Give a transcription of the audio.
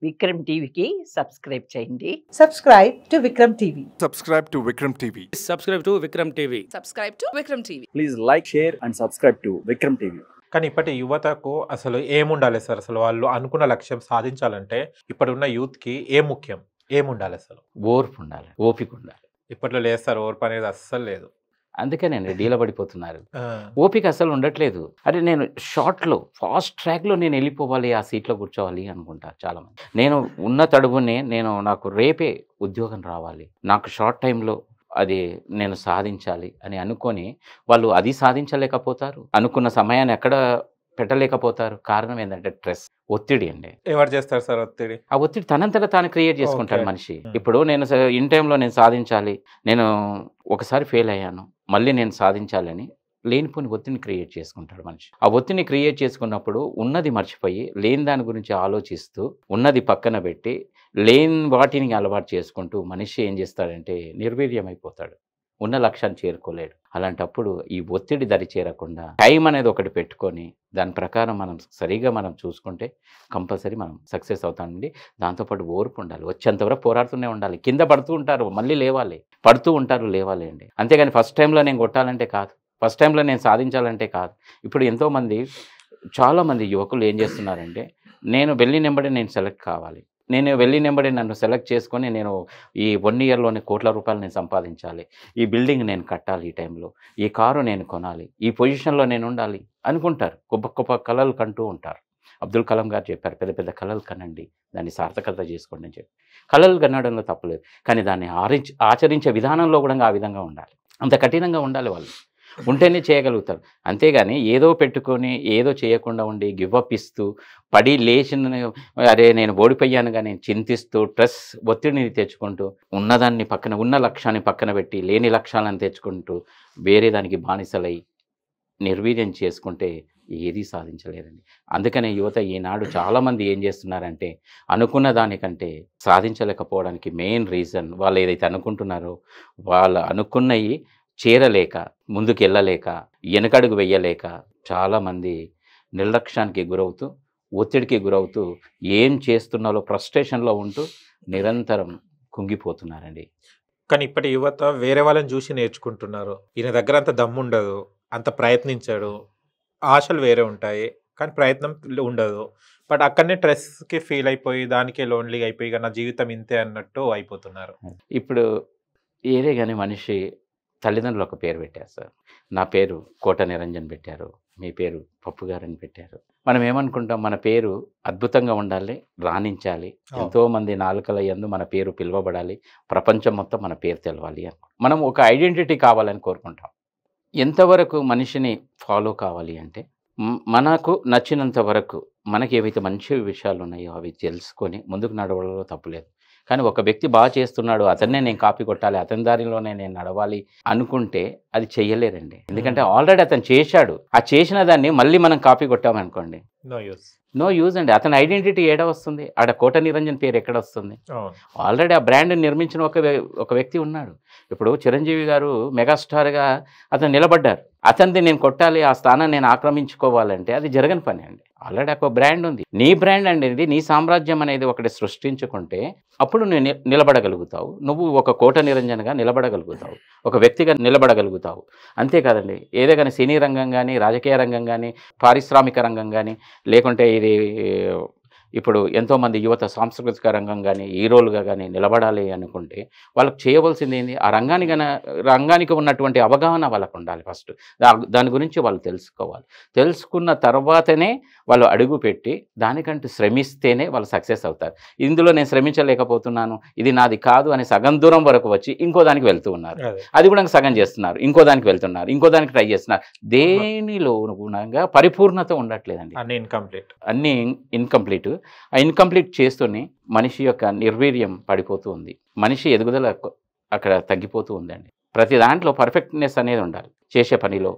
విక్రమ్ టీవీకి సబ్స్క్రైబ్ చేయండి. Subscribe to Vikram TV. Subscribe to Vikram TV. Subscribe to Vikram TV. Subscribe to Vikram TV. Please like, share and subscribe to Vikram TV. కానీ ఇప్పటి యువతకు అసలు ఏముండాలి sir? అసలు వాళ్ళు అనుకున్న లక్ష్యం సాధించాలంటే ఇప్పుడున్న యూత్కి ఏం ముఖ్యం, ఏముండాలి అసలు? ఓర్పు ఉండాలి, ఓపిక ఉండాలి. ఇప్పట్లో లేదు సార్, ఓర్పు అనేది అస్సలు లేదు. అందుకేనండి డీల పడిపోతున్నారు. ఓపిక అసలు ఉండట్లేదు. అరే నేను షార్ట్లో ఫాస్ట్ ట్రాక్లో నేను వెళ్ళిపోవాలి, ఆ సీట్లో కూర్చోవాలి అనుకుంటా చాలామంది. నేను ఉన్న తడువునే నాకు రేపే ఉద్యోగం రావాలి, నాకు షార్ట్ టైంలో అది నేను సాధించాలి అని అనుకొని వాళ్ళు అది సాధించలేకపోతారు, అనుకున్న సమయాన్ని ఎక్కడ పెట్టలేకపోతారు. కారణం ఏంటంటే స్ట్రెస్, ఒత్తిడి అండి. ఎవరు చేస్తారు సార్ ఒత్తిడి? ఆ ఒత్తిడి తనంతట తాను క్రియేట్ చేసుకుంటాడు మనిషి. ఇప్పుడు నేను ఇన్ టైంలో నేను సాధించాలి, నేను ఒకసారి ఫెయిల్ అయ్యాను, మళ్ళీ నేను సాధించాలని లేనిపోని ఒత్తిడిని క్రియేట్ చేసుకుంటాడు మనిషి. ఆ ఒత్తిడిని క్రియేట్ చేసుకున్నప్పుడు ఉన్నది మర్చిపోయి లేని దాని గురించి ఆలోచిస్తూ ఉన్నది పక్కన పెట్టి లేని వాటిని అలవాటు చేసుకుంటూ మనిషి ఏం చేస్తాడంటే నిర్వీర్యమైపోతాడు, ఉన్న లక్ష్యాన్ని చేరుకోలేడు. అలాంటప్పుడు ఈ ఒత్తిడి దరి చేరకుండా టైం అనేది ఒకటి పెట్టుకొని దాని ప్రకారం మనం సరిగా మనం చూసుకుంటే కంపల్సరీ మనం సక్సెస్ అవుతామండి. దాంతోపాటు ఓర్పు ఉండాలి, వచ్చేంతవరకు పోరాడుతూనే ఉండాలి. కింద పడుతూ ఉంటారు, మళ్ళీ లేవాలి, పడుతూ ఉంటారు, లేవాలి అండి. అంతేగాని ఫస్ట్ టైంలో నేను కొట్టాలంటే కాదు, ఫస్ట్ టైంలో నేను సాధించాలంటే కాదు. ఇప్పుడు ఎంతోమంది చాలామంది యువకులు ఏం చేస్తున్నారంటే నేను వెళ్ళి నెంబడి నేను సెలెక్ట్ కావాలి, నేను వెళ్ళి నెంబడి నన్ను సెలెక్ట్ చేసుకొని నేను ఈ 1 ఇయర్లోనే కోట్ల రూపాయలు నేను సంపాదించాలి, ఈ బిల్డింగ్ నేను కట్టాలి, ఈ టైంలో ఈ కారు నేను కొనాలి, ఈ పొజిషన్లో నేను ఉండాలి అనుకుంటారు. గొప్ప గొప్ప కళలు కంటూ ఉంటారు. అబ్దుల్ కలాం గారు చెప్పారు, పెద్ద పెద్ద కళలు కనండి, దాన్ని సార్థకత చేసుకోండి అని చెప్పి. కళలు కనడంలో తప్పలేదు, కానీ దాన్ని ఆచరించే విధానంలో కూడా ఆ విధంగా ఉండాలి, అంత కఠినంగా ఉండాలి. వాళ్ళు ఉంటేనే చేయగలుగుతారు. అంతేగాని ఏదో పెట్టుకొని ఏదో చేయకుండా ఉండి గివప్ ఇస్తూ పడి లేచిన అరే నేను ఓడిపోయానుగా నేను చింతిస్తూ స్ట్రెస్ ఒత్తిడిని తెచ్చుకుంటూ ఉన్నదాన్ని పక్కన ఉన్న లక్ష్యాన్ని పక్కన పెట్టి లేని లక్ష్యాలను తెచ్చుకుంటూ వేరే దానికి బానిసలై నిర్వీర్యం చేసుకుంటే ఏదీ సాధించలేదండి. అందుకనే యువత ఈనాడు చాలామంది ఏం చేస్తున్నారంటే అనుకున్న దానికంటే సాధించలేకపోవడానికి మెయిన్ రీజన్ వాళ్ళు ఏదైతే అనుకుంటున్నారో వాళ్ళు అనుకున్నవి చేరలేక, ముందుకు వెళ్ళలేక, వెనకడుగు వెయ్యలేక చాలామంది నిర్లక్ష్యానికి గురవుతూ ఒత్తిడికి గురవుతూ ఏం చేస్తున్నారో ఫ్రస్ట్రేషన్లో ఉంటూ నిరంతరం కుంగిపోతున్నారండి. కానీ ఇప్పటి యువత వేరే వాళ్ళని చూసి నేర్చుకుంటున్నారు. ఈయన దగ్గర అంత దమ్ము ఉండదు, అంత ప్రయత్నించాడు, ఆశలు వేరే ఉంటాయి కానీ ప్రయత్నం ఉండదు. బట్ అక్కడనే స్ట్రెస్కి ఫీల్ అయిపోయి దానికే లోన్లీగా అయిపోయి నా జీవితం ఇంతే అన్నట్టు అయిపోతున్నారు. ఇప్పుడు ఏదే కానీ మనిషి తల్లిదండ్రులు ఒక పేరు పెట్టారు సార్. నా పేరు కోట నిరంజన్ పెట్టారు, మీ పేరు పప్పు గారని పెట్టారు. మనం ఏమనుకుంటాం, మన పేరు అద్భుతంగా ఉండాలి, రాణించాలి, ఎంతోమంది నాలుకల యందు మన పేరు పిలువబడాలి, ప్రపంచం మొత్తం మన పేరు తెలవాలి అని మనం ఒక ఐడెంటిటీ కావాలని కోరుకుంటాం. ఎంతవరకు మనిషిని ఫాలో కావాలి అంటే మనకు నచ్చినంత వరకు మనకి ఏవైతే మంచి విషయాలు ఉన్నాయో అవి తెలుసుకొని ముందుకు నడవడంలో తప్పులేదు. కానీ ఒక వ్యక్తి బాగా చేస్తున్నాడు, అతన్నే నేను కాపీ కొట్టాలి, అతని దారిలోనే నేను నడవాలి అనుకుంటే అది చెయ్యలేరండి. ఎందుకంటే ఆల్రెడీ అతను చేశాడు, ఆ చేసిన దాన్ని మళ్ళీ మనం కాపీ కొట్టామనుకోండి నో యూజ్ అండి. అతని ఐడెంటిటీ ఏడ వస్తుంది, ఆడ కోట నిరంజన్ పేరు ఎక్కడ వస్తుంది? ఆల్రెడీ ఆ బ్రాండ్ నిర్మించిన ఒక వ్యక్తి ఉన్నాడు. ఇప్పుడు చిరంజీవి గారు మెగాస్టార్గా అతను నిలబడ్డారు, అతనిది నేను కొట్టాలి, ఆ స్థానాన్ని నేను ఆక్రమించుకోవాలంటే అది జరగని పని అండి. ఆల్రెడీ ఒక బ్రాండ్ ఉంది, నీ బ్రాండ్ అనేది నీ సామ్రాజ్యం అనేది ఒకటి సృష్టించుకుంటే అప్పుడు నువ్వు నిలబడగలుగుతావు, నువ్వు ఒక కోట నిరంజన్గా నిలబడగలుగుతావు, ఒక వ్యక్తిగా నిలబడగలుగుతావు. అంతేకాదండి ఏదో కానీ సినీ రంగం కానీ, రాజకీయ రంగం కానీ, పారిశ్రామిక రంగం కానీ, లేకుంటే ఇది ఇప్పుడు ఎంతోమంది యువత సాంస్కృతిక రంగం కానీ హీరోలుగా కానీ నిలబడాలి అనుకుంటే వాళ్ళకి చేయవలసింది ఏంది, ఆ రంగానికి ఉన్నటువంటి అవగాహన వాళ్ళకు ఉండాలి. ఫస్ట్ దాని గురించి వాళ్ళు తెలుసుకోవాలి. తెలుసుకున్న తర్వాతనే వాళ్ళు అడుగు పెట్టి దానికంటూ శ్రమిస్తేనే వాళ్ళు సక్సెస్ అవుతారు. ఇందులో నేను శ్రమించలేకపోతున్నాను, ఇది నాది కాదు అని సగం దూరం వరకు వచ్చి ఇంకో దానికి వెళ్తూ ఉన్నారు, అది కూడా సగం చేస్తున్నారు, ఇంకో దానికి వెళ్తున్నారు, ఇంకో దానికి ట్రై చేస్తున్నారు. దేనిలో గుణంగా పరిపూర్ణత ఉండట్లేదండి, అన్నీ ఇన్కంప్లీట్. ఆ ఇన్కంప్లీట్ చేస్తూనే మనిషి యొక్క నిర్వీర్యం పడిపోతూ ఉంది, మనిషి ఎదుగుదల అక్కడ తగ్గిపోతూ ఉందండి. ప్రతి దాంట్లో పర్ఫెక్ట్నెస్ అనేది ఉండాలి, చేసే పనిలో